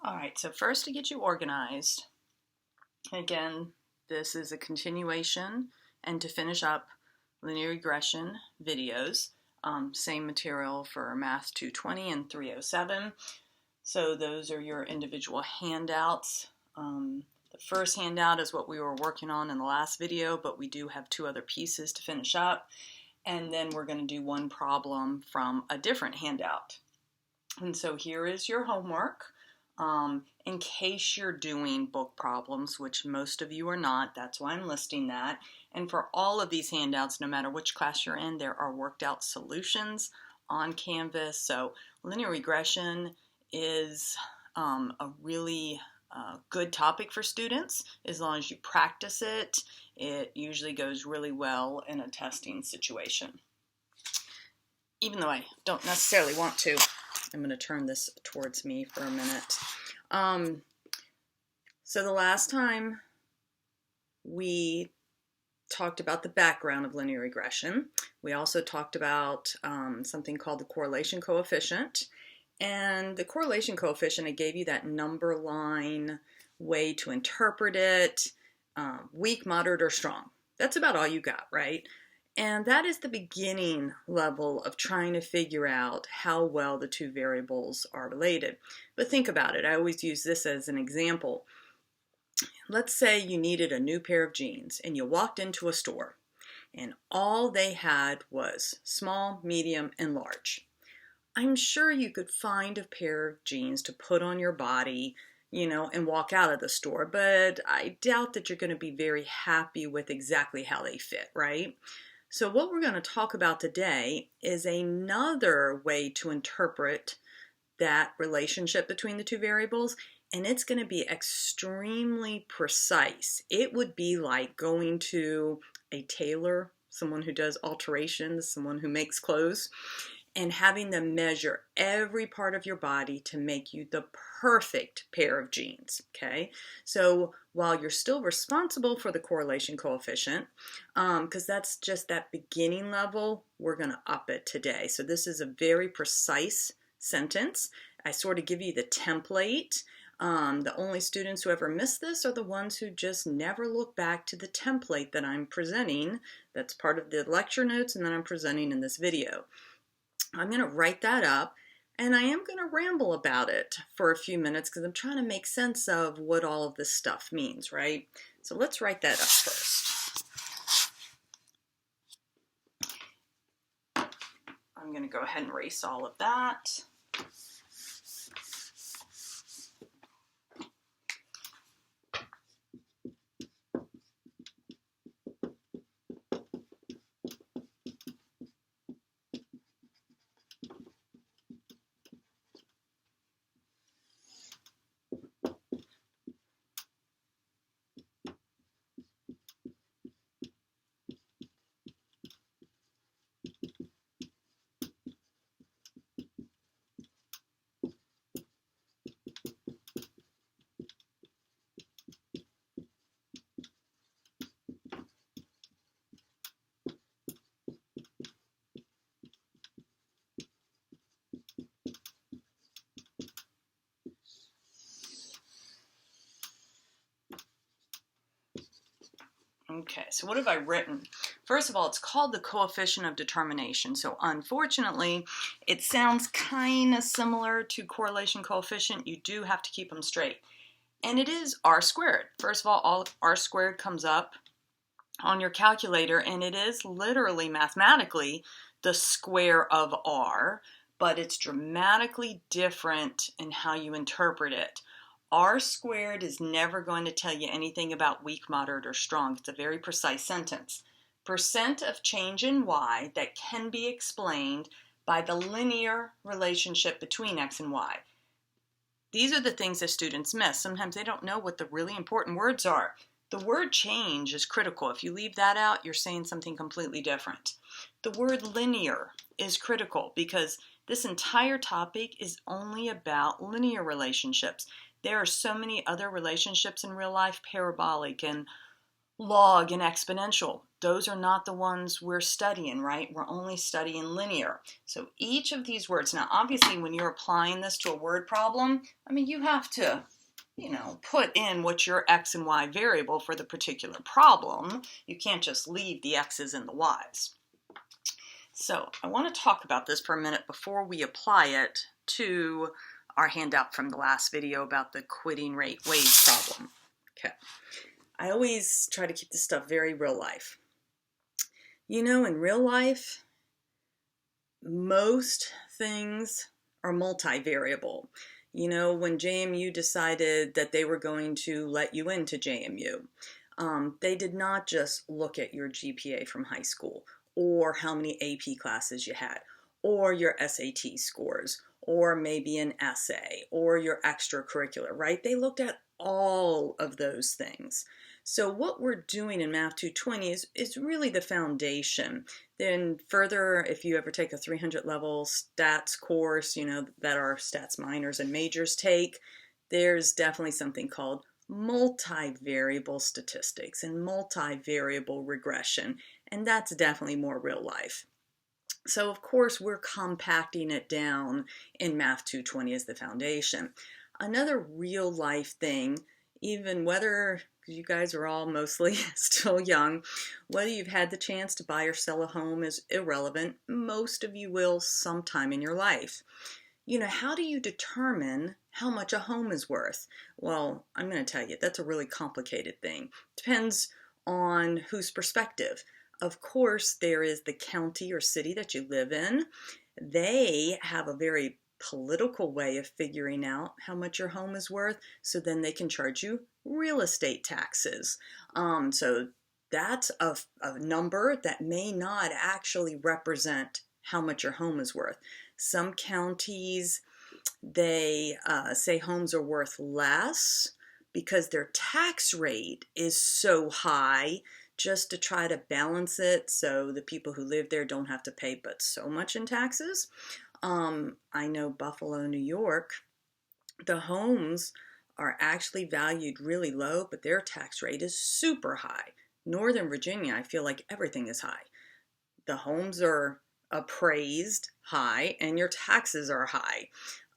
All right, so first to get you organized, again, this is a continuation and to finish up linear regression videos. Same material for Math 220 and 307. So those are your individual handouts. The first handout is what we were working on in the last video, but we do have two other pieces to finish up. And then we're going to do one problem from a different handout. And so here is your homework. In case you're doing book problems, which most of you are not, that's why I'm listing that. And for all of these handouts, no matter which class you're in, there are worked out solutions on Canvas. So linear regression is a really good topic for students. As long as you practice it, it usually goes really well in a testing situation. Even though I don't necessarily want to, I'm going to turn this towards me for a minute. So the last time we talked about the background of linear regression, we also talked about something called the correlation coefficient. And the correlation coefficient, I gave you that number line way to interpret it, weak, moderate, or strong. That's about all you got, right? And that is the beginning level of trying to figure out how well the two variables are related. But think about it. I always use this as an example. Let's say you needed a new pair of jeans and you walked into a store and all they had was small, medium, and large. I'm sure you could find a pair of jeans to put on your body, and walk out of the store, but I doubt that you're going to be very happy with exactly how they fit, right? So what we're going to talk about today is another way to interpret that relationship between the two variables, and it's going to be extremely precise. It would be like going to a tailor, someone who does alterations, someone who makes clothes, and having them measure every part of your body to make you the perfect pair of jeans, okay? So while you're still responsible for the correlation coefficient, because that's just that beginning level, we're gonna up it today. So this is a very precise sentence. I sort of give you the template. The only students who ever miss this are the ones who just never look back to the template that I'm presenting. That's part of the lecture notes and that I'm presenting in this video. I'm going to write that up, and I am going to ramble about it for a few minutes because I'm trying to make sense of what all of this stuff means, right? So let's write that up first. I'm going to go ahead and erase all of that. Okay, so what have I written? First of all, it's called the coefficient of determination. So unfortunately, it sounds kind of similar to correlation coefficient. You do have to keep them straight. And it is r squared. First of all r squared comes up on your calculator, and it is literally mathematically the square of r, but it's dramatically different in how you interpret it. R squared is never going to tell you anything about weak, moderate, or strong. It's a very precise sentence. Percent of change in y that can be explained by the linear relationship between x and y. These are the things that students miss. Sometimes they don't know what the really important words are. The word change is critical. If you leave that out, you're saying something completely different. The word linear is critical because this entire topic is only about linear relationships. There are so many other relationships in real life, parabolic and Log and exponential, those are not the ones we're studying, right? We're only studying linear. So each of these words, now obviously when you're applying this to a word problem, I mean, you have to, put in what's your x and y variable for the particular problem. You can't just leave the x's and the y's. So I want to talk about this for a minute before we apply it to our handout from the last video about the quitting rate wage problem. Okay. I always try to keep this stuff very real life. In real life, most things are multivariable. When JMU decided that they were going to let you into JMU, they did not just look at your GPA from high school, or how many AP classes you had, or your SAT scores, or maybe an essay, or your extracurricular, right? They looked at all of those things. So what we're doing in Math 220 is really the foundation. Then further, if you ever take a 300 level stats course, that our stats minors and majors take, there's definitely something called multivariable statistics and multivariable regression, and that's definitely more real life. So of course we're compacting it down in Math 220 as the foundation. Another real life thing, even whether you guys are all mostly still young, whether you've had the chance to buy or sell a home is irrelevant. Most of you will sometime in your life. How do you determine how much a home is worth? Well, I'm going to tell you, that's a really complicated thing. Depends on whose perspective. Of course, there is the county or city that you live in. They have a very political way of figuring out how much your home is worth, so then they can charge you real estate taxes. So that's a number that may not actually represent how much your home is worth. Some counties, they say homes are worth less because their tax rate is so high, just to try to balance it so the people who live there don't have to pay but so much in taxes. I know Buffalo, New York, the homes are actually valued really low, but their tax rate is super high. Northern Virginia, I feel like everything is high. The homes are appraised high and your taxes are high.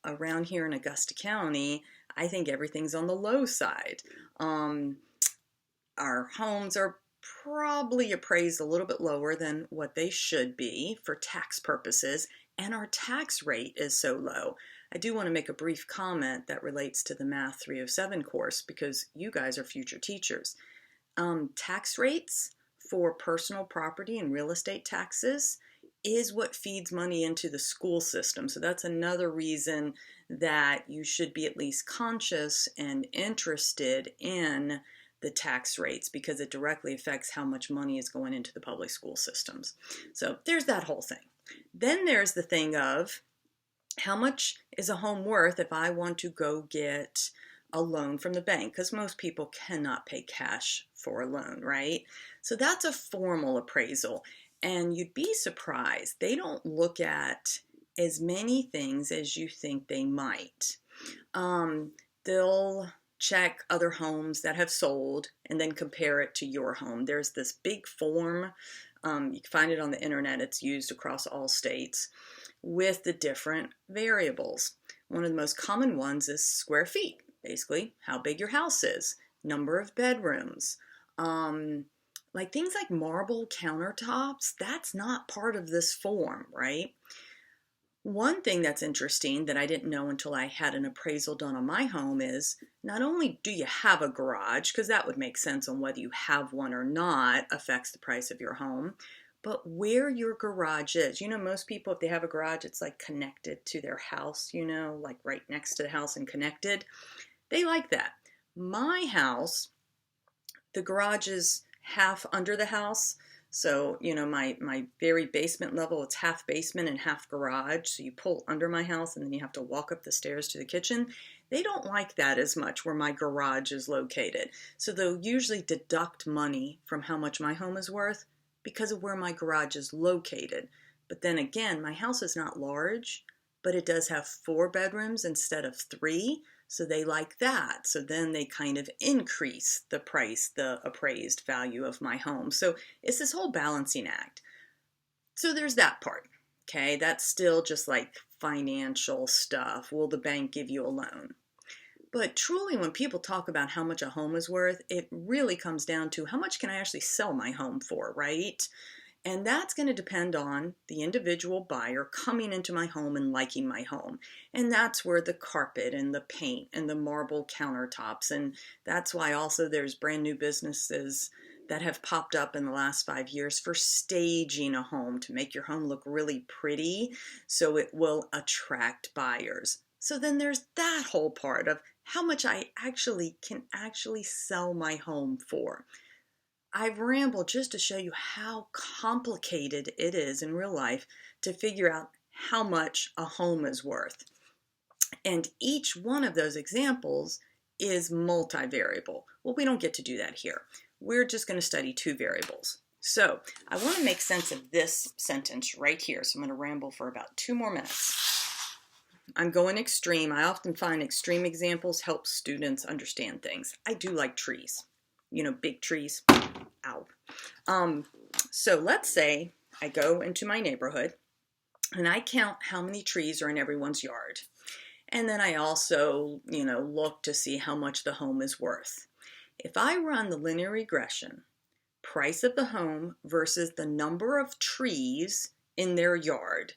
Around here in Augusta County, I think everything's on the low side. Our homes are probably appraised a little bit lower than what they should be for tax purposes, and our tax rate is so low. I do want to make a brief comment that relates to the Math 307 course because you guys are future teachers. Tax rates for personal property and real estate taxes is what feeds money into the school system. So that's another reason that you should be at least conscious and interested in the tax rates, because it directly affects how much money is going into the public school systems. So there's that whole thing. Then there's the thing of how much is a home worth if I want to go get a loan from the bank, because most people cannot pay cash for a loan, right? So that's a formal appraisal, and you'd be surprised. They don't look at as many things as you think they might. They'll check other homes that have sold and then compare it to your home. There's this big form, you can find it on the internet, it's used across all states, with the different variables. One of the most common ones is square feet, basically how big your house is, number of bedrooms, like things like marble countertops. That's not part of this form, right? One thing that's interesting that I didn't know until I had an appraisal done on my home is not only do you have a garage, because that would make sense on whether you have one or not affects the price of your home, but where your garage is. Most people, if they have a garage, it's like connected to their house, like right next to the house and connected. They like that. My house, the garage is half under the house. So, my very basement level, it's half basement and half garage. So you pull under my house and then you have to walk up the stairs to the kitchen. They don't like that as much where my garage is located. So they'll usually deduct money from how much my home is worth because of where my garage is located. But then again, my house is not large, but it does have 4 bedrooms instead of 3. So they like that. So then they kind of increase the price, the appraised value of my home. So it's this whole balancing act. So there's that part. Okay, that's still just like financial stuff. Will the bank give you a loan? But truly, when people talk about how much a home is worth, it really comes down to how much can I actually sell my home for, right? And that's going to depend on the individual buyer coming into my home and liking my home. And that's where the carpet and the paint and the marble countertops, and that's why also there's brand new businesses that have popped up in the last 5 years for staging a home to make your home look really pretty so it will attract buyers. So then there's that whole part of how much I can sell my home for. I've rambled just to show you how complicated it is in real life to figure out how much a home is worth. And each one of those examples is multivariable. Well, we don't get to do that here. We're just going to study two variables. So I want to make sense of this sentence right here. So I'm going to ramble for about 2 more minutes. I'm going extreme. I often find extreme examples help students understand things. I do like trees. You know, big trees. Ow. So let's say I go into my neighborhood and I count how many trees are in everyone's yard. And then I also, look to see how much the home is worth. If I run the linear regression, price of the home versus the number of trees in their yard,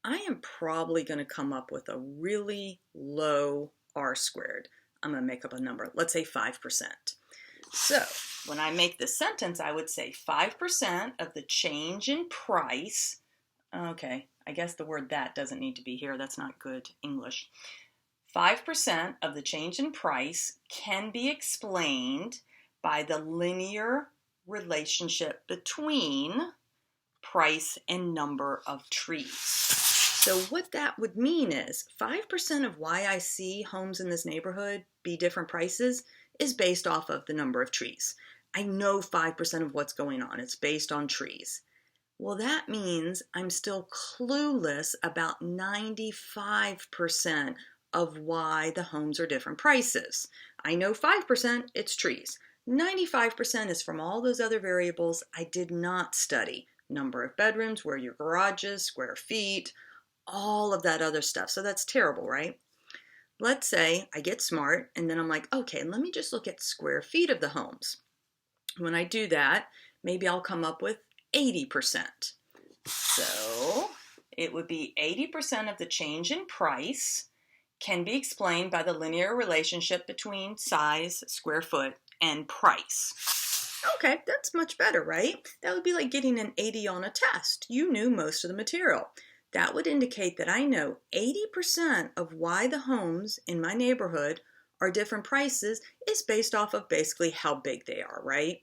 I am probably going to come up with a really low r-squared. I'm going to make up a number. Let's say 5%. So when I make this sentence, I would say 5% of the change in price. Okay, I guess the word that doesn't need to be here. That's not good English. 5% of the change in price can be explained by the linear relationship between price and number of trees. So what that would mean is 5% of why I see homes in this neighborhood be different prices is based off of the number of trees. I know 5% of what's going on. It's based on trees. Well, that means I'm still clueless about 95% of why the homes are different prices. I know 5%, it's trees. 95% is from all those other variables I did not study. Number of bedrooms, where your garage is, square feet, all of that other stuff. So that's terrible, right? Let's say I get smart and then I'm like, okay, let me just look at square feet of the homes. When I do that, maybe I'll come up with 80%. So it would be 80% of the change in price can be explained by the linear relationship between size, square foot, and price. Okay, that's much better, right? That would be like getting an 80 on a test. You knew most of the material. That would indicate that I know 80% of why the homes in my neighborhood are different prices is based off of basically how big they are, right?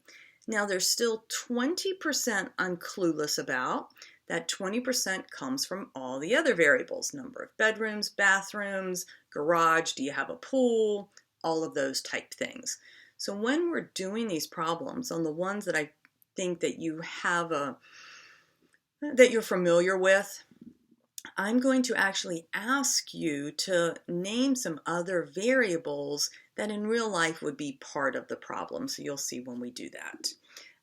Now there's still 20% I'm clueless about. That 20% comes from all the other variables, number of bedrooms, bathrooms, garage, do you have a pool, all of those type things. So when we're doing these problems on the ones that I think that you have that you're familiar with, I'm going to actually ask you to name some other variables that in real life would be part of the problem. So you'll see when we do that.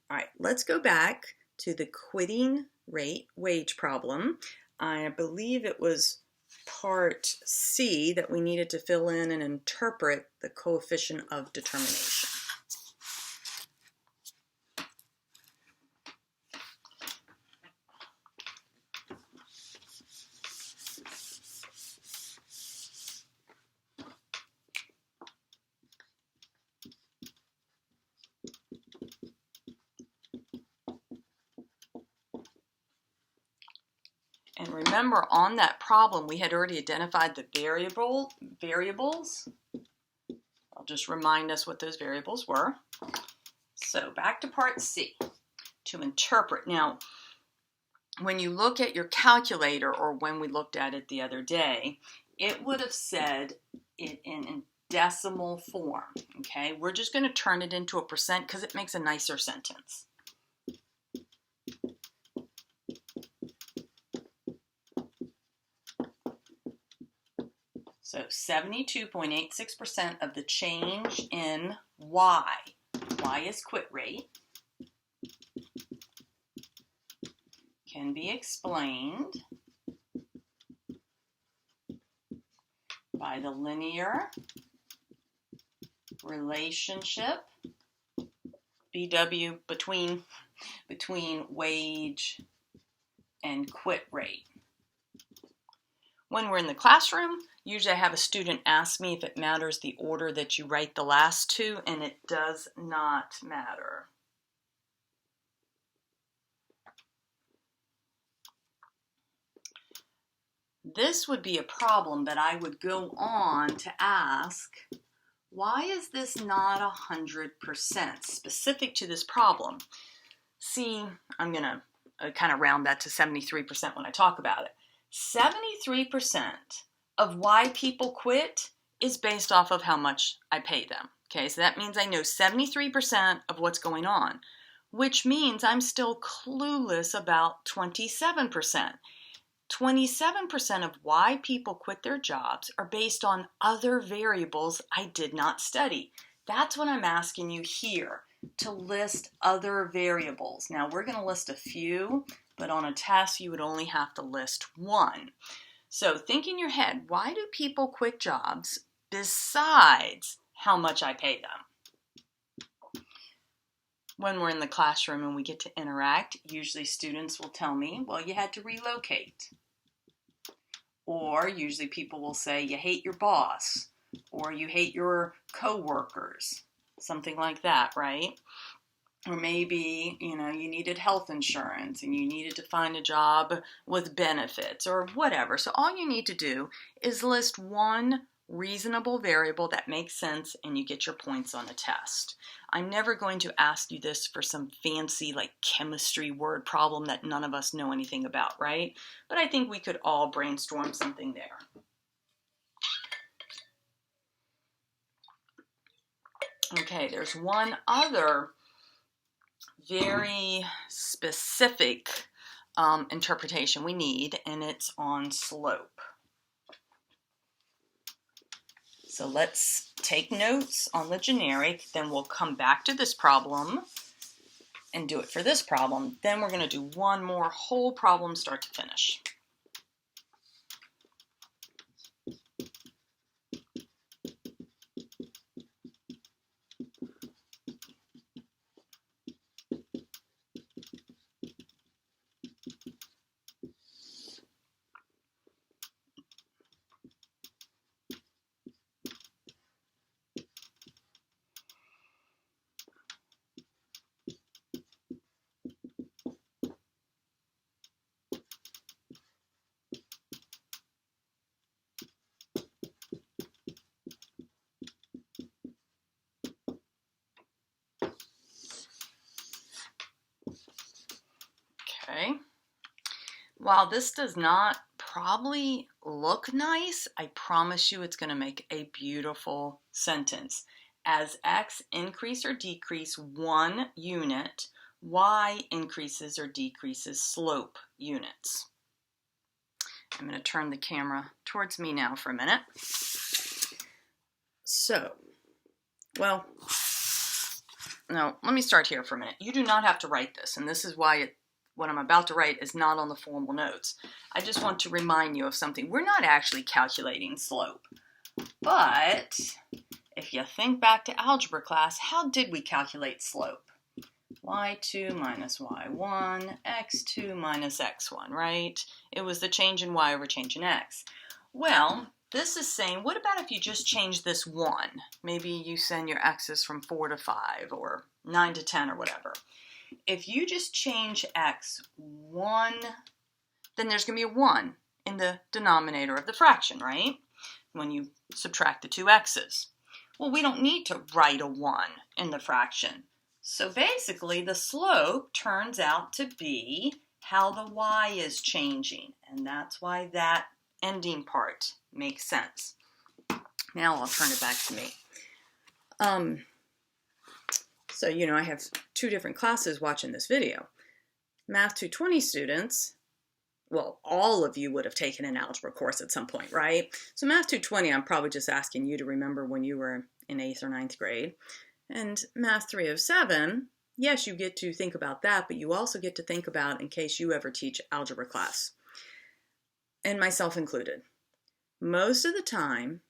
All right, let's go back to the quitting rate wage problem. I believe it was part C that we needed to fill in and interpret the coefficient of determination. And remember, on that problem, we had already identified the variables. I'll just remind us what those variables were. So back to part C, to interpret. Now, when you look at your calculator, or when we looked at it the other day, it would have said it in decimal form, okay? We're just going to turn it into a percent because it makes a nicer sentence. So 72.86% of the change in Y is quit rate, can be explained by the linear relationship, BW, between wage and quit rate. When we're in the classroom, usually I have a student ask me if it matters the order that you write the last two, and it does not matter. This would be a problem that I would go on to ask, why is this not 100% specific to this problem? See, I'm going to kind of round that to 73% when I talk about it. 73% of why people quit is based off of how much I pay them. Okay, so that means I know 73% of what's going on, which means I'm still clueless about 27%. 27% of why people quit their jobs are based on other variables I did not study. That's what I'm asking you here, to list other variables. Now, we're going to list a few, but on a test, you would only have to list one. So think in your head, why do people quit jobs besides how much I pay them? When we're in the classroom and we get to interact, usually students will tell me, well, you had to relocate. Or usually people will say, you hate your boss, or you hate your coworkers, something like that, right? Or maybe, you needed health insurance and you needed to find a job with benefits or whatever. So all you need to do is list one reasonable variable that makes sense and you get your points on a test. I'm never going to ask you this for some fancy like chemistry word problem that none of us know anything about, right? But I think we could all brainstorm something there. Okay, there's one other very specific interpretation we need, and it's on slope. So let's take notes on the generic, then we'll come back to this problem and do it for this problem. Then we're going to do one more whole problem start to finish. Okay. While this does not probably look nice, I promise you it's going to make a beautiful sentence. As x increase or decrease 1 unit, y increases or decreases slope units. I'm going to turn the camera towards me now for a minute. So, well, no, let me start here for a minute. You do not have to write this, and this is why what I'm about to write is not on the formal notes. I just want to remind you of something. We're not actually calculating slope, but if you think back to algebra class, how did we calculate slope? y2 minus y1, x2 minus x1, right? It was the change in y over change in x. Well, this is saying, what about if you just change this 1? Maybe you send your x's from 4 to 5 or 9 to 10 or whatever. If you just change x 1, then there's going to be a 1 in the denominator of the fraction, right? When you subtract the two x's. Well, we don't need to write a 1 in the fraction. So basically, the slope turns out to be how the y is changing. And that's why that ending part makes sense. Now I'll turn it back to me. So, I have 2 different classes watching this video. Math 220 students, well, all of you would have taken an algebra course at some point, right? So Math 220, I'm probably just asking you to remember when you were in 8th or 9th grade. And Math 307, yes, you get to think about that, but you also get to think about in case you ever teach algebra class, and myself included. Most of the time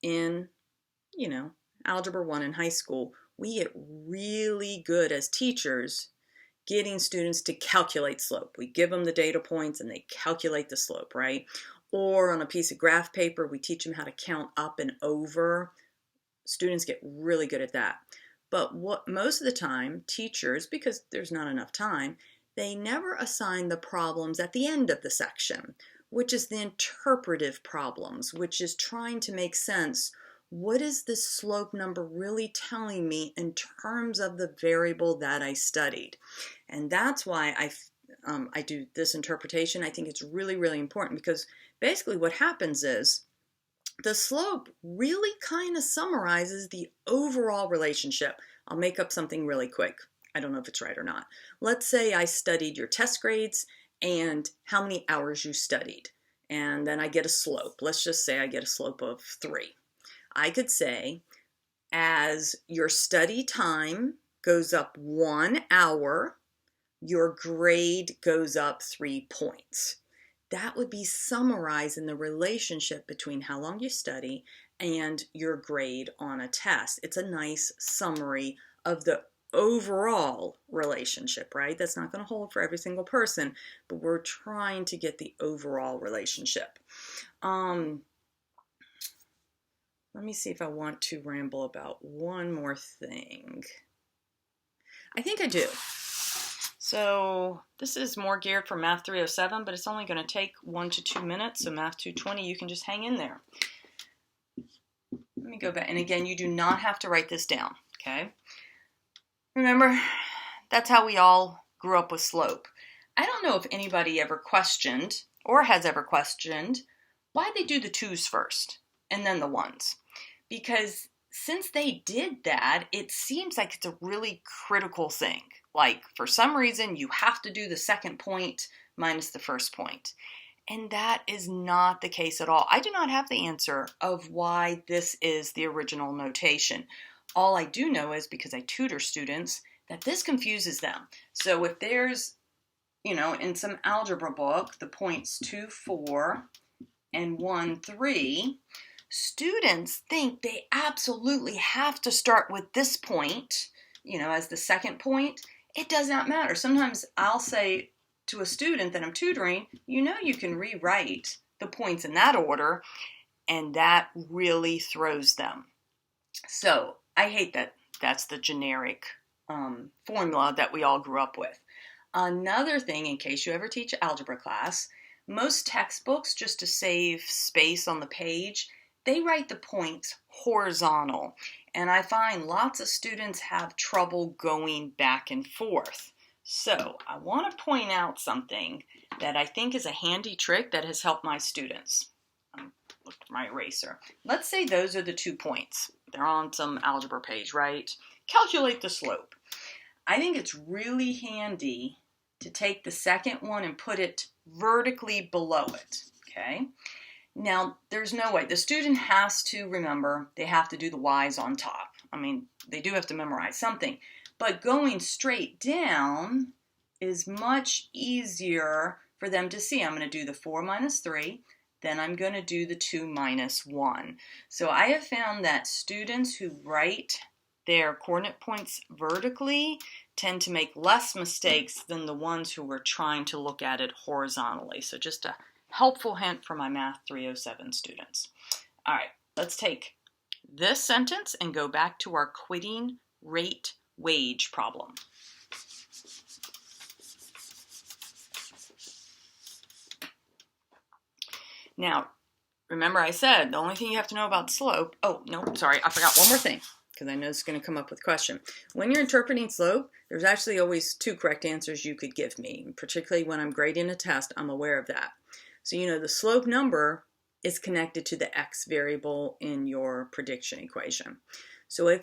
in, Algebra 1 in high school, we get really good as teachers getting students to calculate slope. We give them the data points and they calculate the slope, right? Or on a piece of graph paper, we teach them how to count up and over. Students get really good at that. But most of the time, teachers, because there's not enough time, they never assign the problems at the end of the section, which is the interpretive problems, which is trying to make sense. What is this slope number really telling me in terms of the variable that I studied? And that's why I do this interpretation. I think it's really, really important because basically what happens is the slope really kind of summarizes the overall relationship. I'll make up something really quick. I don't know if it's right or not. Let's say I studied your test grades and how many hours you studied. And then I get a slope. Let's just say I get a slope of 3. I could say, as your study time goes up 1 hour, your grade goes up 3 points. That would be summarizing the relationship between how long you study and your grade on a test. It's a nice summary of the overall relationship, right? That's not going to hold for every single person, but we're trying to get the overall relationship. Let me see if I want to ramble about one more thing. I think I do. So this is more geared for Math 307, but it's only going to take 1 to 2 minutes. So Math 220, you can just hang in there. Let me go back. And again, you do not have to write this down, okay? Remember, that's how we all grew up with slope. I don't know if anybody ever questioned or has ever questioned why they do the 2's first and then the 1's. Because since they did that, it seems like it's a really critical thing. Like, for some reason, you have to do the second point minus the first point. And that is not the case at all. I do not have the answer of why this is the original notation. All I do know is, because I tutor students, that this confuses them. So if there's, in some algebra book, the points 2, 4, and 1, 3, students think they absolutely have to start with this point, as the second point. It does not matter. Sometimes I'll say to a student that I'm tutoring, you can rewrite the points in that order, and that really throws them. So I hate that that's the generic formula that we all grew up with. Another thing, in case you ever teach algebra class, most textbooks, just to save space on the page, they write the points horizontal. And I find lots of students have trouble going back and forth. So I want to point out something that I think is a handy trick that has helped my students. Look at my eraser. Let's say those are the 2 points. They're on some algebra page, right? Calculate the slope. I think it's really handy to take the second one and put it vertically below it, okay? Now, there's no way. The student has to remember they have to do the y's on top. I mean, they do have to memorize something. But going straight down is much easier for them to see. I'm going to do the 4 minus 3. Then I'm going to do the 2 minus 1. So I have found that students who write their coordinate points vertically tend to make less mistakes than the ones who were trying to look at it horizontally. So just a helpful hint for my Math 307 students. All right, let's take this sentence and go back to our quitting rate wage problem. Now, remember I said the only thing you have to know about slope, oh, no, sorry, I forgot one more thing, because I know it's going to come up with a question. When you're interpreting slope, there's actually always 2 correct answers you could give me. Particularly when I'm grading a test, I'm aware of that. So the slope number is connected to the x variable in your prediction equation. So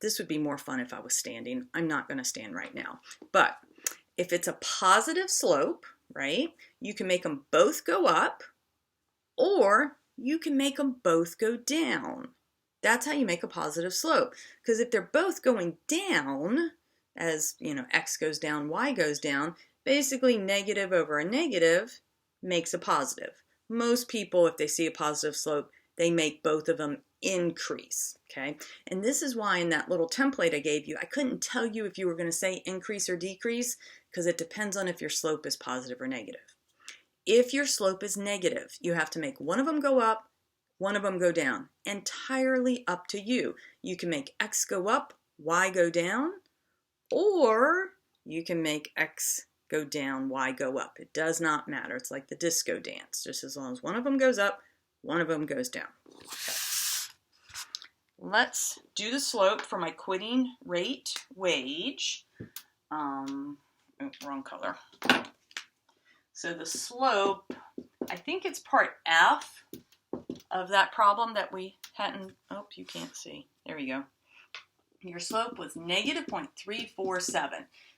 this would be more fun if I was standing. I'm not going to stand right now. But if it's a positive slope, right? You can make them both go up, or you can make them both go down. That's how you make a positive slope. Because if they're both going down, as you know, x goes down, y goes down, basically negative over a negative makes a positive. Most people, if they see a positive slope, they make both of them increase, okay? And this is why in that little template I gave you, I couldn't tell you if you were going to say increase or decrease, because it depends on if your slope is positive or negative. If your slope is negative, you have to make one of them go up, one of them go down. Entirely up to you. You can make x go up, y go down, or you can make x go down, y go up. It does not matter. It's like the disco dance. Just as long as one of them goes up, one of them goes down. Okay. Let's do the slope for my quitting rate wage. Wrong color. So the slope, I think it's part F of that problem that we hadn't, oh, you can't see. There you go. Your slope was negative 0.347.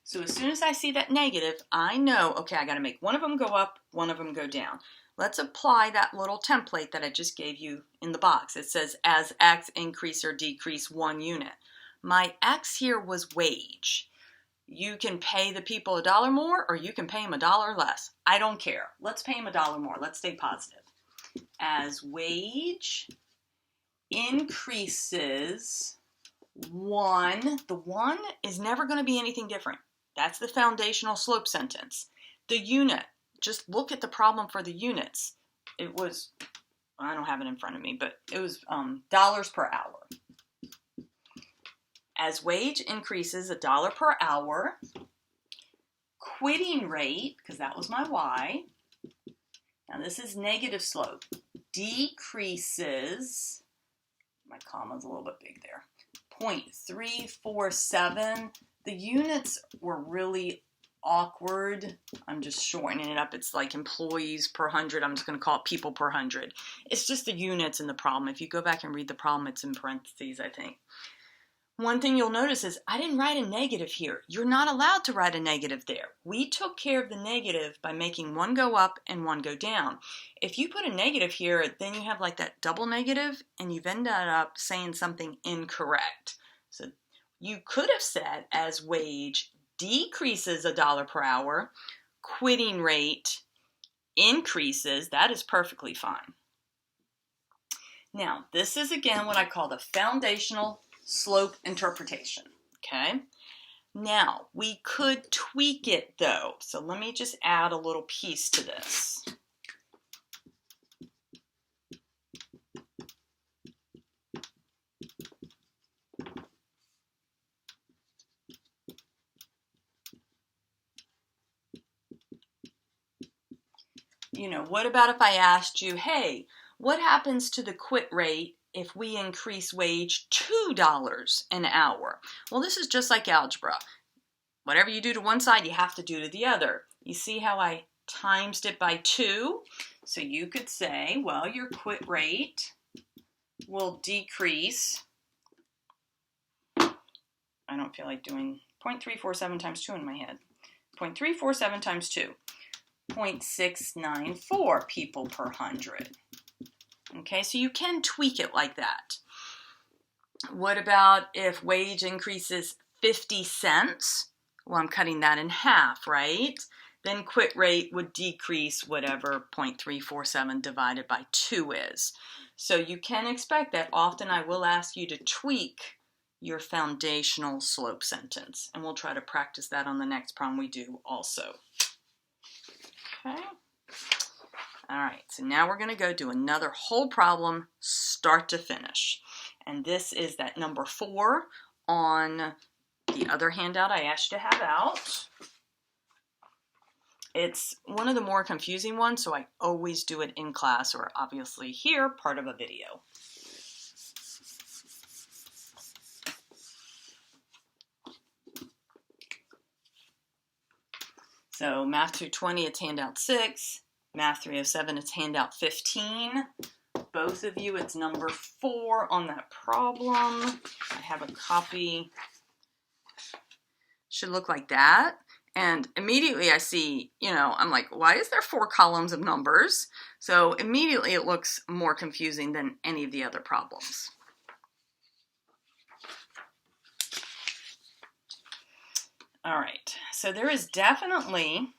So as soon as I see that negative, I know, okay, I got to make one of them go up, one of them go down. Let's apply that little template that I just gave you in the box. It says, as x increase or decrease 1 unit. My x here was wage. You can pay the people $1 more, or you can pay them $1 less. I don't care. Let's pay them $1 more. Let's stay positive. As wage increases 1, the 1 is never going to be anything different. That's the foundational slope sentence. The unit, just look at the problem for the units. It was, I don't have it in front of me, but it was dollars per hour. As wage increases $1 per hour, quitting rate, because that was my y, now this is negative slope, decreases, my comma's a little bit big there, 0.347. The units were really awkward. I'm just shortening it up. It's like employees per 100. I'm just going to call it people per 100. It's just the units in the problem. If you go back and read the problem, it's in parentheses, I think. One thing you'll notice is I didn't write a negative here. You're not allowed to write a negative there. We took care of the negative by making one go up and one go down. If you put a negative here, then you have like that double negative, and you've ended up saying something incorrect. So you could have said, as wage decreases $1 per hour, quitting rate increases. That is perfectly fine. Now, this is again what I call the foundational slope interpretation, okay? Now, we could tweak it though. So let me just add a little piece to this. You know, what about if I asked you, hey, what happens to the quit rate if we increase wage $2 an hour? Well, this is just like algebra. Whatever you do to one side, you have to do to the other. You see how I times it by 2? So you could say, well, your quit rate will decrease. I don't feel like doing 0.347 times 2 in my head. 0.347 times 2. 0.694 people per 100. Okay, so you can tweak it like that. What about if wage increases 50 cents? Well, I'm cutting that in half, right? Then quit rate would decrease whatever 0.347 divided by 2 is. So you can expect that often I will ask you to tweak your foundational slope sentence. And we'll try to practice that on the next problem we do also. Okay. All right, so now we're going to go do another whole problem, start to finish. And this is that number 4 on the other handout I asked you to have out. It's one of the more confusing ones, so I always do it in class, or obviously here, part of a video. So Math 220, it's handout 6. Math 307, it's handout 15. Both of you, it's number 4 on that problem. I have a copy. Should look like that. And immediately I see, I'm like, why is there 4 columns of numbers? So immediately it looks more confusing than any of the other problems. All right, so there is definitely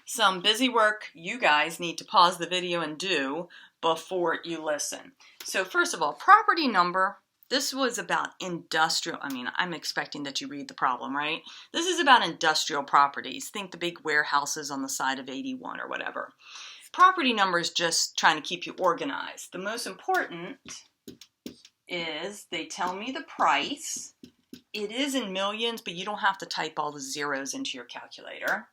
some busy work you guys need to pause the video and do before you listen. So first of all, property number. This was about industrial, I'm expecting that you read the problem, right? This is about industrial properties. Think the big warehouses on the side of 81 or whatever. Property number is just trying to keep you organized. The most important is they tell me the price. It is in millions, but you don't have to type all the zeros into your calculator.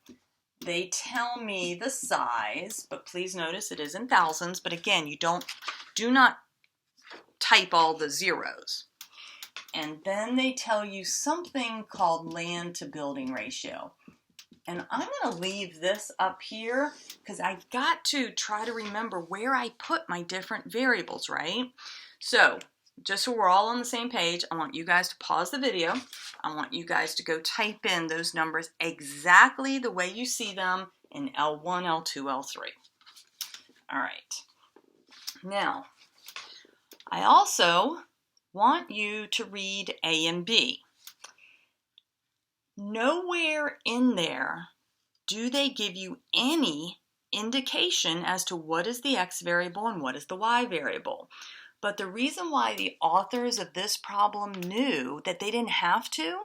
They tell me the size, but please notice it is in thousands. But again, do not type all the zeros. And then they tell you something called land to building ratio. And I'm going to leave this up here because I've got to try to remember where I put my different variables, right? So just so we're all on the same page, I want you guys to pause the video. I want you guys to go type in those numbers exactly the way you see them in L1, L2, L3. All right. Now, I also want you to read A and B. Nowhere in there do they give you any indication as to what is the X variable and what is the Y variable. But the reason why the authors of this problem knew that they didn't have to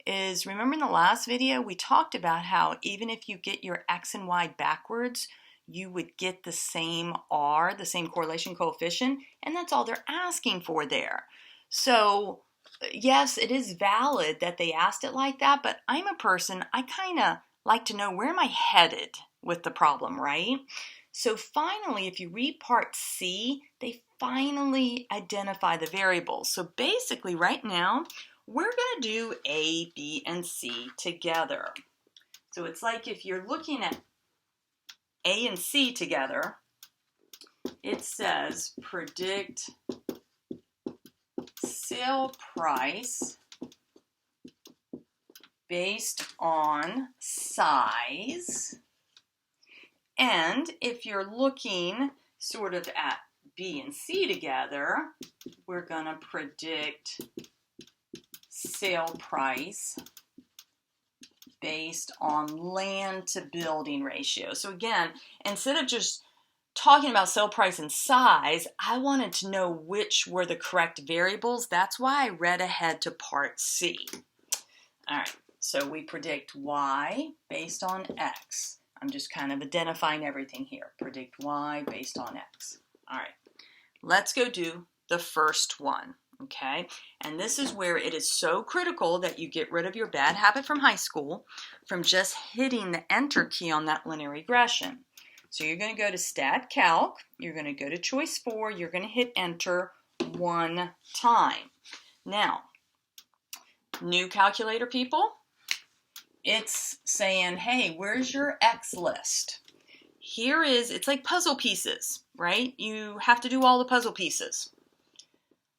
is, remember in the last video we talked about how even if you get your X and Y backwards, you would get the same R, the same correlation coefficient, and that's all they're asking for there. So yes, it is valid that they asked it like that, but I'm a person, I kind of like to know where am I headed with the problem, right? So finally, if you read part C, they finally identify the variables. So basically right now, we're going to do A, B, and C together. So it's like if you're looking at A and C together, it says predict sale price based on size. And if you're looking sort of at B and C together, we're going to predict sale price based on land to building ratio. So again, instead of just talking about sale price and size, I wanted to know which were the correct variables. That's why I read ahead to part C. All right, so we predict Y based on X. I'm just kind of identifying everything here. Predict Y based on X. All right, let's go do the first one, okay? And this is where it is so critical that you get rid of your bad habit from high school from just hitting the enter key on that linear regression. So you're going to go to Stat Calc, you're going to go to choice 4, you're going to hit enter 1 time. Now, new calculator people, it's saying, hey, where's your X list? Here is, it's like puzzle pieces, right? You have to do all the puzzle pieces.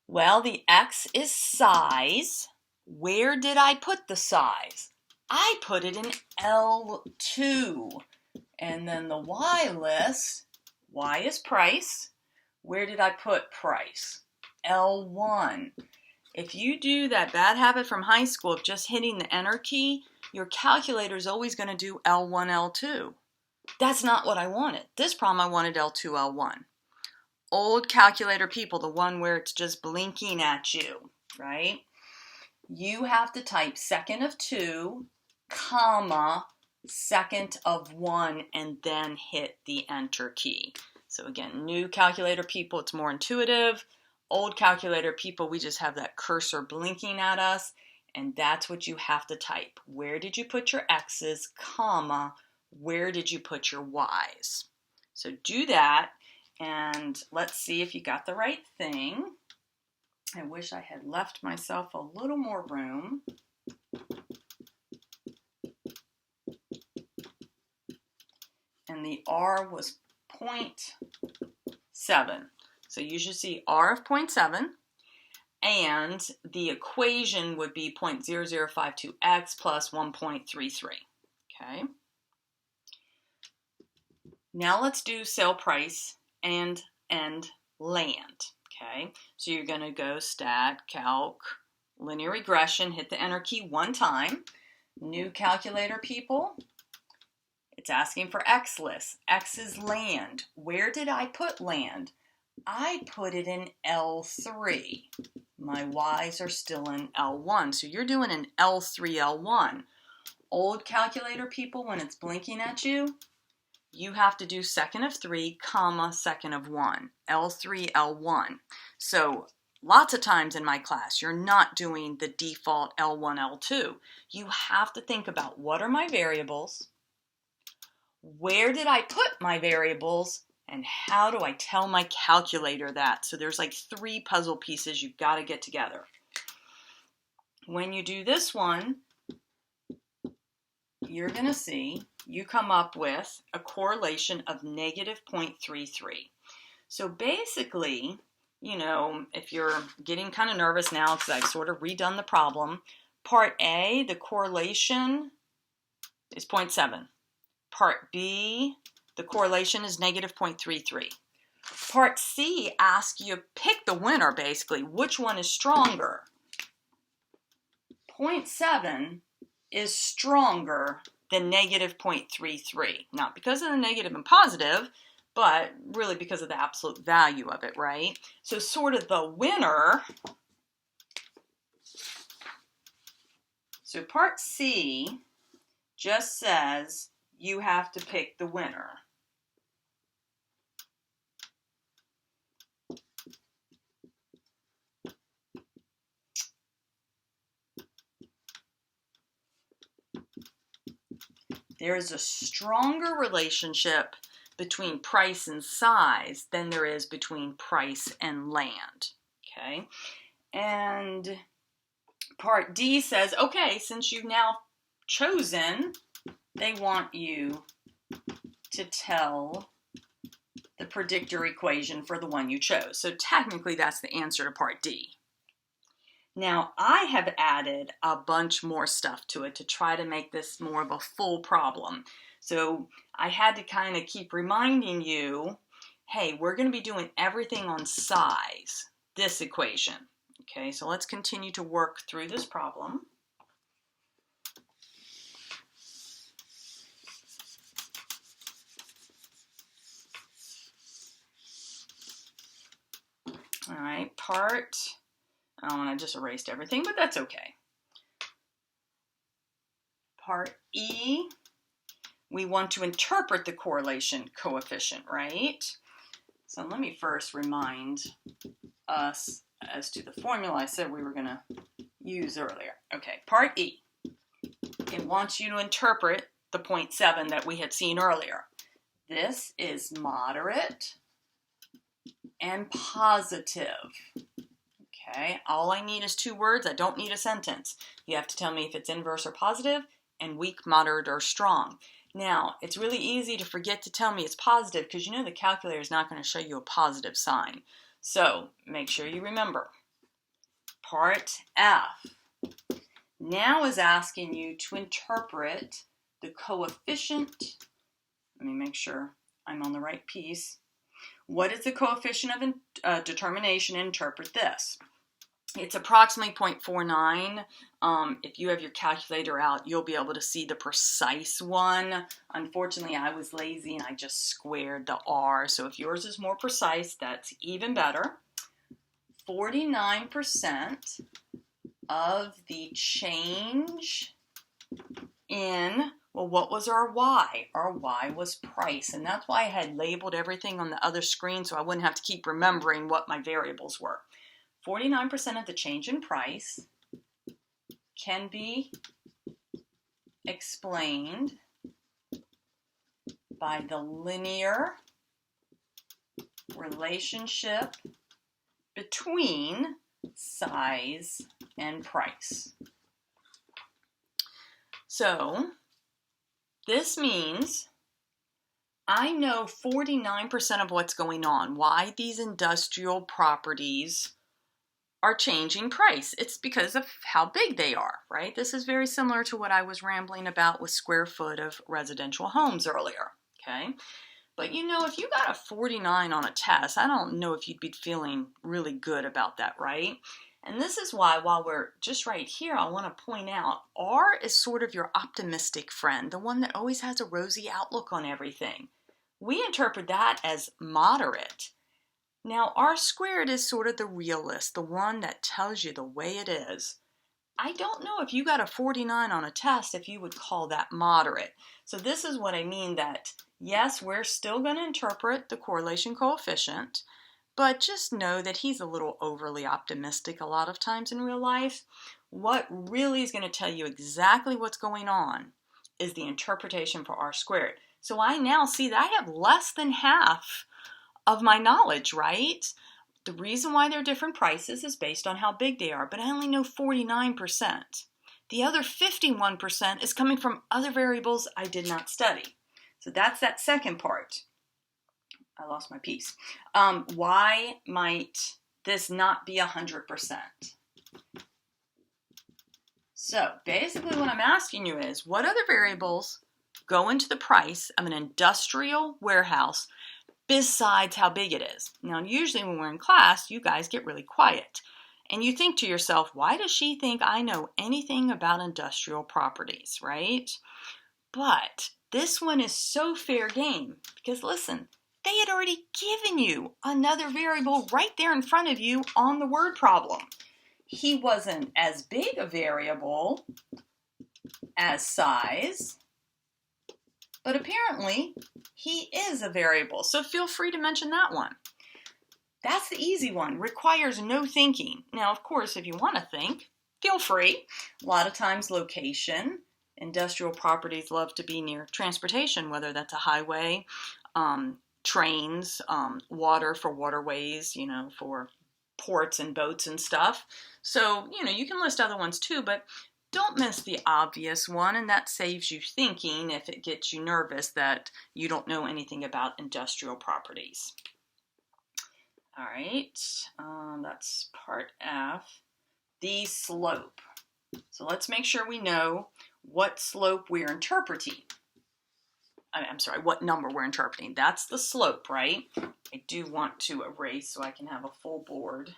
Well, the X is size. Where did I put the size? I put it in L2. And then the Y list, Y is price. Where did I put price? L1. If you do that bad habit from high school of just hitting the enter key, your calculator is always going to do L1, L2. That's not what I wanted. This problem I wanted L2, L1. Old calculator people, the one where it's just blinking at you, right? You have to type second of 2, comma, second of 1, and then hit the enter key. So again, new calculator people, it's more intuitive. Old calculator people, we just have that cursor blinking at us, and that's what you have to type. Where did you put your X's, comma, where did you put your Y's? So do that, and let's see if you got the right thing. I wish I had left myself a little more room. And the R was 0.7. So you should see R of 0.7. and the equation would be 0.0052x plus 1.33. Okay. Now let's do sale price and end land. Okay, so you're going to go stat, calc, linear regression, hit the enter key one time. New calculator, people. It's asking for X list. X is land. Where did I put land? I put it in L3. My Y's are still in L1. So you're doing an L3, L1. Old calculator, people, when it's blinking at you, you have to do second of 3, comma, second of 1. L3, L1. So lots of times in my class, you're not doing the default L1, L2. You have to think about what are my variables, where did I put my variables, and how do I tell my calculator that? So there's like 3 puzzle pieces you've got to get together. When you do this one, you're going to see you come up with a correlation of negative 0.33. So basically, you know, if you're getting kind of nervous now because I've sort of redone the problem, part A, the correlation is 0.7. Part B, the correlation is negative 0.33. Part C asks you to pick the winner, basically. Which one is stronger? 0.7 is stronger than negative 0.33. Not because of the negative and positive, but really because of the absolute value of it, right? So sort of the winner. So part C just says you have to pick the winner. There is a stronger relationship between price and size than there is between price and land, okay? And part D says, okay, since you've now chosen, they want you to tell the predictor equation for the one you chose. So technically that's the answer to part D. Now, I have added a bunch more stuff to it to try to make this more of a full problem. So I had to kind of keep reminding you, hey, we're going to be doing everything on size, this equation. Okay, so let's continue to work through this problem. All right, part... Oh, and I just erased everything, but that's okay. Part E, we want to interpret the correlation coefficient, right? So let me first remind us as to the formula I said we were going to use earlier. Okay, part E, it wants you to interpret the 0.7 that we had seen earlier. This is moderate and positive. Okay, all I need is 2 words. I don't need a sentence. You have to tell me if it's inverse or positive, and weak, moderate, or strong. Now, it's really easy to forget to tell me it's positive because you know the calculator is not going to show you a positive sign. So, make sure you remember. Part F now is asking you to interpret the coefficient. Let me make sure I'm on the right piece. What is the coefficient of determination? Interpret this. It's approximately 0.49. If you have your calculator out, you'll be able to see the precise one. Unfortunately, I was lazy and I just squared the R. So if yours is more precise, that's even better. 49% of the change in, well, what was our Y? Our Y was price. And that's why I had labeled everything on the other screen so I wouldn't have to keep remembering what my variables were. 49% of the change in price can be explained by the linear relationship between size and price. So this means I know 49% of what's going on, why these industrial properties are changing price. It's because of how big they are, right? This is very similar to what I was rambling about with square foot of residential homes earlier, okay? But you know, if you got a 49 on a test, I don't know if you'd be feeling really good about that, right? And this is why, while we're just right here, I want to point out R is sort of your optimistic friend, the one that always has a rosy outlook on everything. We interpret that as moderate. Now, R squared is sort of the realist, the one that tells you the way it is. I don't know if you got a 49 on a test if you would call that moderate. So this is what I mean that, yes, we're still going to interpret the correlation coefficient, but just know that he's a little overly optimistic a lot of times in real life. What really is going to tell you exactly what's going on is the interpretation for R squared. So I now see that I have less than half of my knowledge, right? The reason why they're different prices is based on how big they are, but I only know 49%. The other 51% is coming from other variables I did not study. So that's that second part. I lost my piece. Why might this not be 100%? So basically what I'm asking you is, what other variables go into the price of an industrial warehouse besides how big it is? Now, usually when we're in class, you guys get really quiet. And you think to yourself, why does she think I know anything about industrial properties, right? But this one is so fair game because listen, they had already given you another variable right there in front of you on the word problem. He wasn't as big a variable as size, but apparently he is a variable. So feel free to mention that one. That's the easy one, requires no thinking. Now, of course, if you want to think, feel free. A lot of times location, industrial properties love to be near transportation, whether that's a highway, trains, water for waterways, for ports and boats and stuff. So, you can list other ones too, but don't miss the obvious one, and that saves you thinking if it gets you nervous that you don't know anything about industrial properties. All right, that's part F. The slope. So let's make sure we know what slope we're interpreting. I'm sorry, what number we're interpreting. That's the slope, right? I do want to erase so I can have a full board.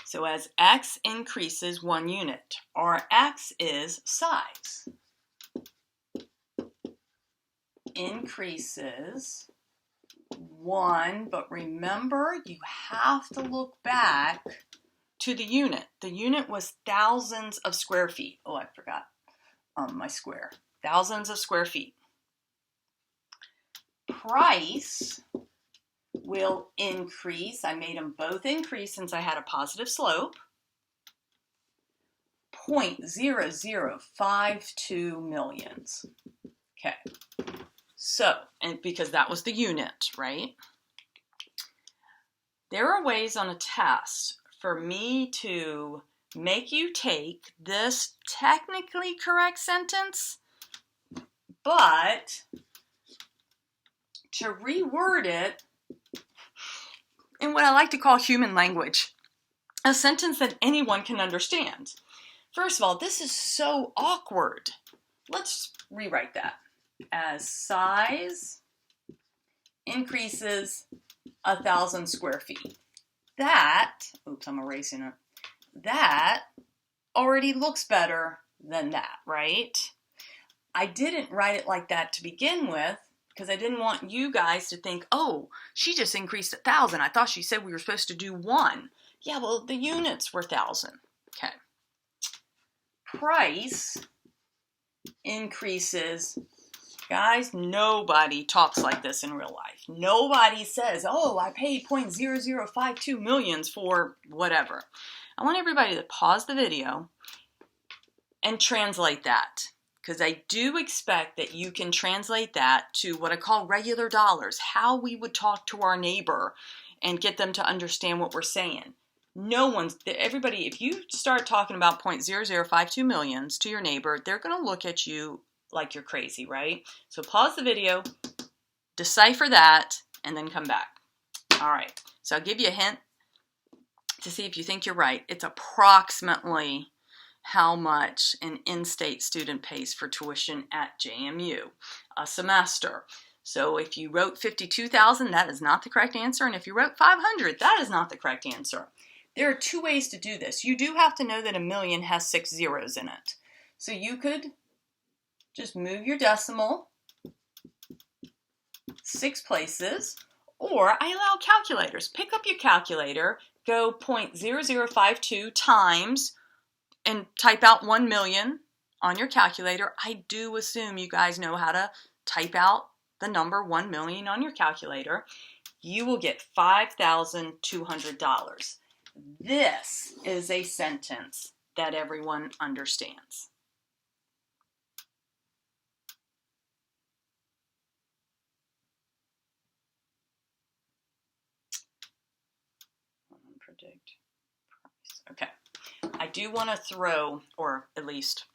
So as x increases 1 unit, our x is size. Increases 1, but remember, you have to look back to the unit. The unit was thousands of square feet. Oh, I forgot my square. Thousands of square feet. Price will increase. I made them both increase since I had a positive slope. 0.0052 millions. Okay. So, and because that was the unit, right? There are ways on a test for me to make you take this technically correct sentence, but to reword it in what I like to call human language, a sentence that anyone can understand. First of all, this is so awkward. Let's rewrite that as size increases 1,000 square feet. That, oops, I'm erasing it. That already looks better than that, right? I didn't write it like that to begin with because I didn't want you guys to think, oh, she just increased 1,000. I thought she said we were supposed to do 1. Yeah, well, the units were 1,000. Okay. Price increases. Guys, nobody talks like this in real life. Nobody says, oh, I paid 0.0052 millions for whatever. I want everybody to pause the video and translate that, because I do expect that you can translate that to what I call regular dollars, how we would talk to our neighbor and get them to understand what we're saying. everybody, if you start talking about 0.0052 millions to your neighbor, they're going to look at you like you're crazy, right? So pause the video, decipher that, and then come back. All right, so I'll give you a hint to see if you think you're right. It's approximately how much an in-state student pays for tuition at JMU a semester. So if you wrote 52,000, that is not the correct answer. And if you wrote 500, that is not the correct answer. There are two ways to do this. You do have to know that a million has 6 zeros in it. So you could just move your decimal 6 places, or I allow calculators. Pick up your calculator, go 0.0052 times, and type out 1 million on your calculator. I do assume you guys know how to type out the number 1 million on your calculator. You will get $5,200. This is a sentence that everyone understands. Predict price. Okay. I do want to throw, or at least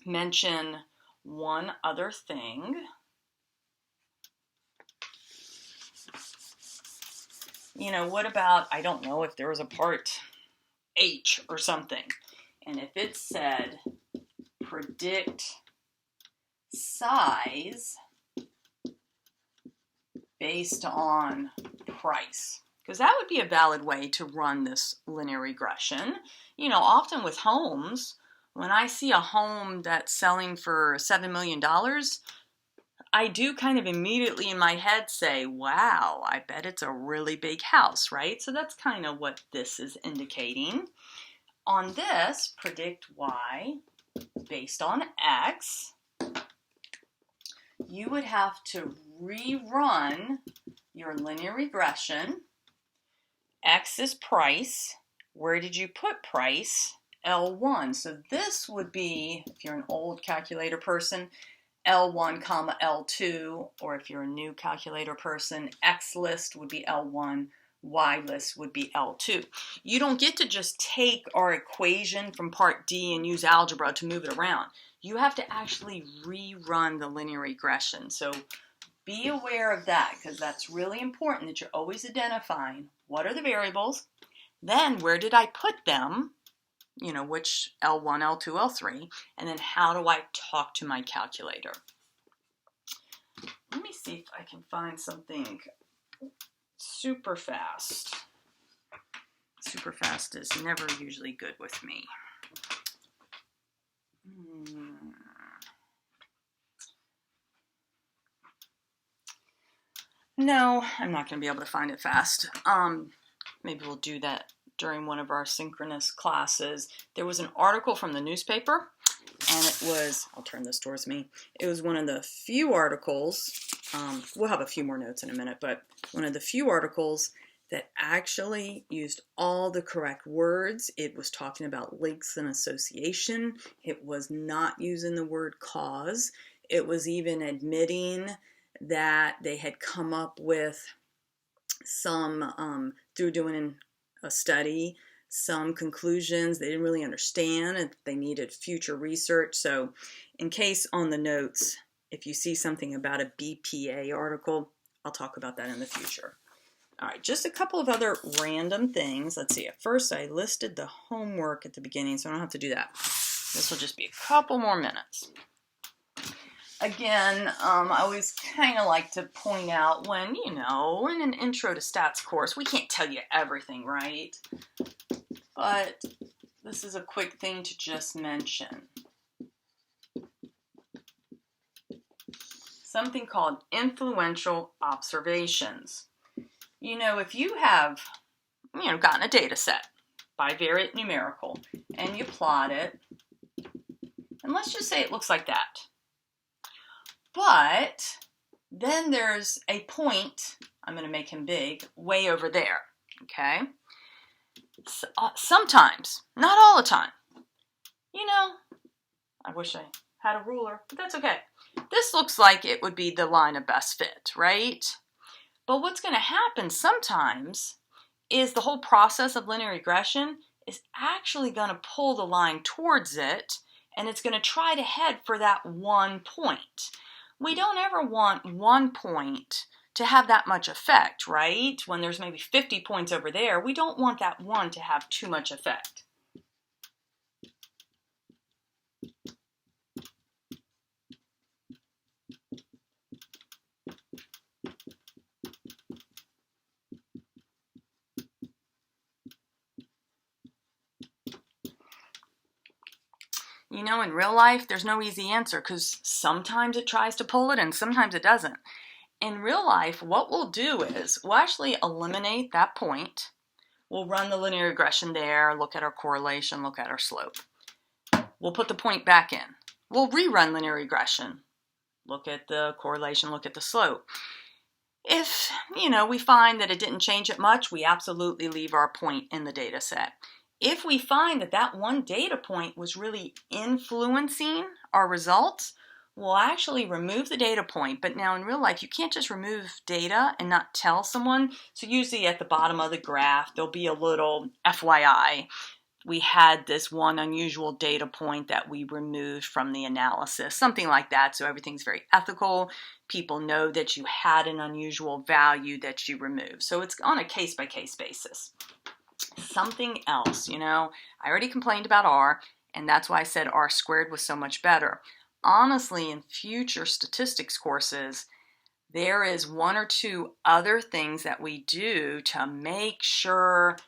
mention, one other thing. What about, I don't know if there was a part H or something, and if it said predict size based on price, because that would be a valid way to run this linear regression. Often with homes, when I see a home that's selling for $7 million, I do kind of immediately in my head say, wow, I bet it's a really big house, right? So that's kind of what this is indicating. On this, predict Y based on X, you would have to rerun your linear regression. X is price. Where did you put price? L1. So this would be, if you're an old calculator person, L1 comma L2, or if you're a new calculator person, X list would be L1, Y list would be L2. You don't get to just take our equation from part D and use algebra to move it around. You have to actually rerun the linear regression. So be aware of that, because that's really important that you're always identifying what are the variables, then where did I put them, which L1, L2, L3, and then how do I talk to my calculator. Let me see if I can find something super fast. Super fast is never usually good with me. No, I'm not going to be able to find it fast. Maybe we'll do that during one of our synchronous classes. There was an article from the newspaper, and it was, I'll turn this towards me, it was one of the few articles, we'll have a few more notes in a minute, but one of the few articles that actually used all the correct words. It was talking about links and association. It was not using the word cause. It was even admitting that they had come up with some, through doing a study, some conclusions they didn't really understand and they needed future research. So in case on the notes, if you see something about a BPA article, I'll talk about that in the future. All right, just a couple of other random things. Let's see, at first I listed the homework at the beginning, so I don't have to do that. This will just be a couple more minutes. Again, I always kind of like to point out when, in an intro to stats course, we can't tell you everything, right? But this is a quick thing to just mention. Something called influential observations. If you have, gotten a data set, bivariate numerical, and you plot it, and let's just say it looks like that. But then there's a point, I'm going to make him big, way over there, okay? So, sometimes, not all the time. I wish I had a ruler, but that's okay. This looks like it would be the line of best fit, right? But what's going to happen sometimes is the whole process of linear regression is actually going to pull the line towards it, and it's going to try to head for that one point. We don't ever want one point to have that much effect, right? When there's maybe 50 points over there, we don't want that one to have too much effect. You know, in real life, there's no easy answer because sometimes it tries to pull it and sometimes it doesn't. In real life, what we'll do is we'll actually eliminate that point. We'll run the linear regression there, look at our correlation, look at our slope. We'll put the point back in. We'll rerun linear regression, look at the correlation, look at the slope. If, we find that it didn't change it much, we absolutely leave our point in the data set. If we find that that one data point was really influencing our results, we'll actually remove the data point. But now in real life, you can't just remove data and not tell someone. So usually at the bottom of the graph, there'll be a little FYI. We had this one unusual data point that we removed from the analysis, something like that. So everything's very ethical. People know that you had an unusual value that you removed. So it's on a case-by-case basis. Something else, I already complained about R, and that's why I said R squared was so much better. Honestly, in future statistics courses, there is one or two other things that we do to make sure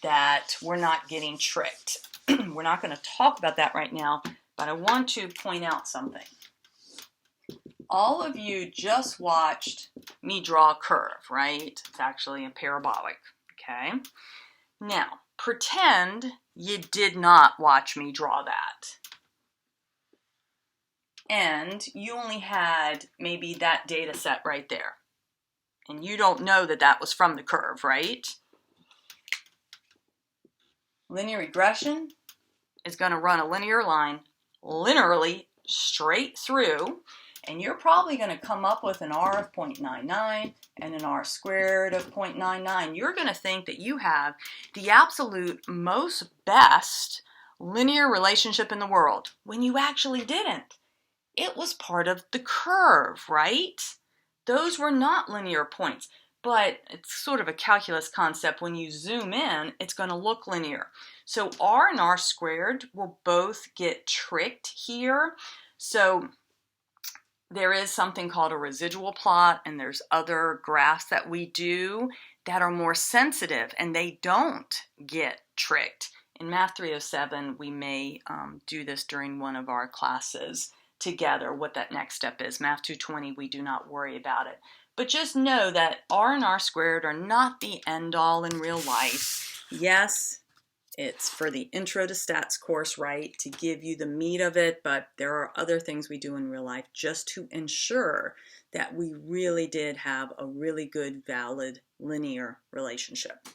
that we're not getting tricked. We're not going to talk about that right now, but I want to point out something. All of you just watched me draw a curve, right? It's actually a parabolic, okay? Now, pretend you did not watch me draw that. And you only had maybe that data set right there. And you don't know that that was from the curve, right? Linear regression is going to run a linear line linearly straight through, and you're probably going to come up with an R of 0.99 and an R squared of 0.99. You're going to think that you have the absolute most best linear relationship in the world when you actually didn't. It was part of the curve, right? Those were not linear points, but it's sort of a calculus concept. When you zoom in, it's going to look linear. So R and R squared will both get tricked here. So there is something called a residual plot, and there's other graphs that we do that are more sensitive, and they don't get tricked. In Math 307, we may do this during one of our classes together, what that next step is. Math 220, we do not worry about it. But just know that R and R squared are not the end-all in real life. Yes, it's for the Intro to Stats course, right, to give you the meat of it, but there are other things we do in real life just to ensure that we really did have a really good, valid, linear relationship.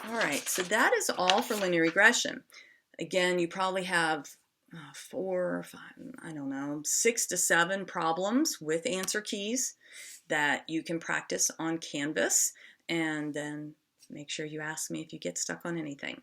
All right, so that is all for linear regression. Again, you probably have 4 or 5, 6 to 7 problems with answer keys that you can practice on Canvas, and then make sure you ask me if you get stuck on anything.